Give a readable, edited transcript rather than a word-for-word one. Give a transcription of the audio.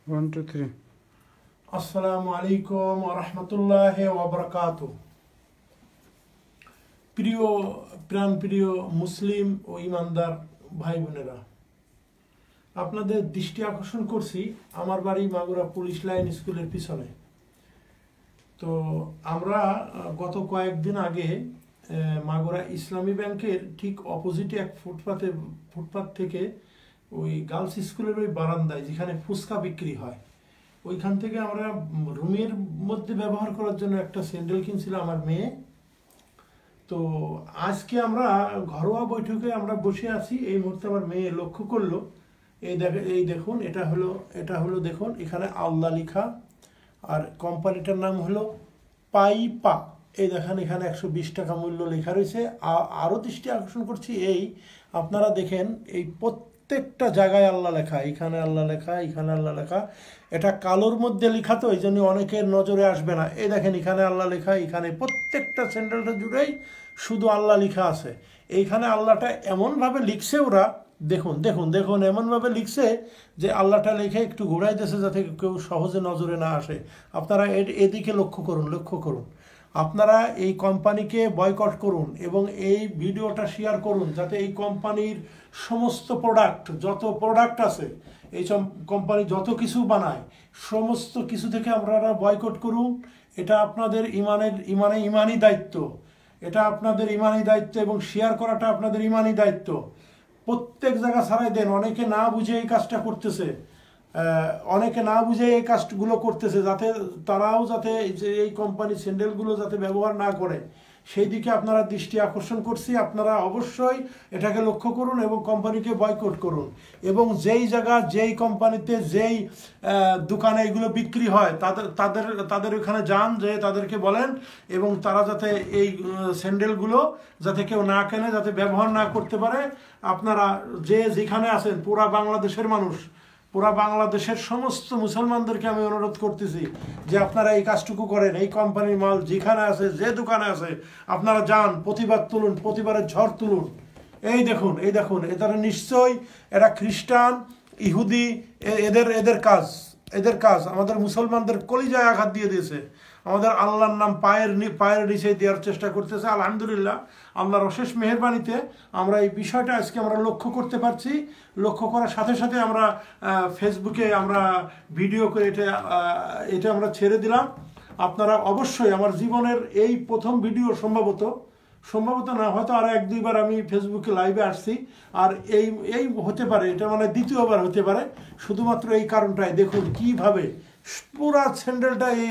1 2 3 আসসালামু আলাইকুম ওয়া রাহমাতুল্লাহি ওয়া বারাকাতুহু। প্রাণপ্রিয় মুসলিম ও ইমানদার ভাই বোনেরা, আপনাদের দৃষ্টি আকর্ষণ করছি আমার বাড়ি মাগুরা পুলিশ লাইন স্কুলের পিছনে। তো আমরা গত কয়েকদিন আগে মাগুরা ইসলামী ব্যাংকের ঠিক অপোজিটে এক ফুটপাত থেকে ওই গার্লস স্কুলের ওই বারান্দায় যেখানে ফুচকা বিক্রি হয়, ওইখান থেকে আমরা রুমের মধ্যে ব্যবহার করার জন্য একটা স্যান্ডেল কিনছিল আমার মেয়ে। তো আজকে আমরা ঘরোয়া বৈঠকে আমরা বসে আছি, এই মুহূর্তে আমার মেয়ে লক্ষ্য করলো, এই দেখুন, এটা হলো দেখুন, এখানে আল্লাহ লেখা আর কোম্পানিটার নাম হলো পাইপা। এই দেখেন এখানে 120 টাকা মূল্য লেখা রয়েছে। আরও দৃষ্টি আকর্ষণ করছি, আপনারা দেখেন এই প্রত্যেকটা জায়গায় আল্লাহ লেখা, এখানে আল্লাহ লেখা, এখানে আল্লাহ লেখা। এটা কালোর মধ্যে লেখা, তো এই জন্য অনেকের নজরে আসবে না। এই দেখেন এখানে আল্লাহ লেখা, এখানে প্রত্যেকটা স্যান্ডেলটা জুড়েই শুধু আল্লাহ লেখা আছে। এইখানে আল্লাহটা এমনভাবে লিখছে ওরা, দেখুন দেখুন দেখুন, এমনভাবে লিখছে যে আল্লাহটা লিখে একটু ঘোরাই দিয়েছে যাতে কেউ সহজে নজরে না আসে। আপনারা এদিকে লক্ষ্য করুন। আপনারা এই কোম্পানিকে বয়কট করুন এবং এই ভিডিওটা শেয়ার করুন, যাতে এই কোম্পানির সমস্ত যত প্রোডাক্ট আছে, এই কোম্পানি যত কিছু বানায় সমস্ত কিছু থেকে আপনারা বয়কট করুন। এটা আপনাদের ইমানি দায়িত্ব, এটা আপনাদের ইমানি দায়িত্ব এবং শেয়ার করাটা আপনাদের ইমানি দায়িত্ব। প্রত্যেক জায়গা ছাড়াই দেন। অনেকে না বুঝে এই কাজটা করতেছে, এই কাজগুলো করতেছে, যাতে তারাও যাতে এই কোম্পানির স্যান্ডেলগুলো যাতে ব্যবহার না করে, সেই দিকে আপনারা দৃষ্টি আকর্ষণ করছি। আপনারা অবশ্যই এটাকে লক্ষ্য করুন এবং কোম্পানিকে বয়কট করুন। এবং যেই কোম্পানিতে যেই দোকানে এগুলো বিক্রি হয় তাদের ওখানে যান, যে তাদেরকে বলেন এবং তারা যাতে এই স্যান্ডেলগুলো যাতে কেউ না কেনে, যাতে ব্যবহার না করতে পারে। আপনারা যেখানে আছেন, পুরা বাংলাদেশের সমস্ত মুসলমানদেরকে আমি অনুরোধ করতেছি যে আপনারা এই কাজটুকু করেন। এই কোম্পানির মাল যেখানে আছে, যে দোকানে আছে, আপনারা যান, প্রতিবাদ তুলুন, প্রতিবারের ঝড় তুলুন। এই দেখুন এরা নিশ্চয়ই এরা খ্রিস্টান, ইহুদি, এদের কাজ আমাদের মুসলমানদের কলিজায় আঘাত দিয়ে দিয়েছে। আমাদের আল্লাহর নাম পায়ের নিচে দেওয়ার চেষ্টা করতেছে। আলহামদুলিল্লাহ, আল্লাহর অশেষ মেহেরবানিতে আমরা এই বিষয়টা আজকে আমরা লক্ষ্য করতে পারছি। লক্ষ্য করার সাথে সাথে আমরা ফেসবুকে আমরা ভিডিও করে এটা আমরা ছেড়ে দিলাম। আপনারা অবশ্যই, আমার জীবনের এই প্রথম ভিডিও, সম্ভবত না, হয়তো আরো 1-2 বার আমি ফেসবুকে লাইভে আসছি, আর এই হতে পারে, এটা মানে দ্বিতীয়বার হতে পারে। শুধুমাত্র এই কারণটাই দেখুন কিভাবে পুরা স্যান্ডেলটা এই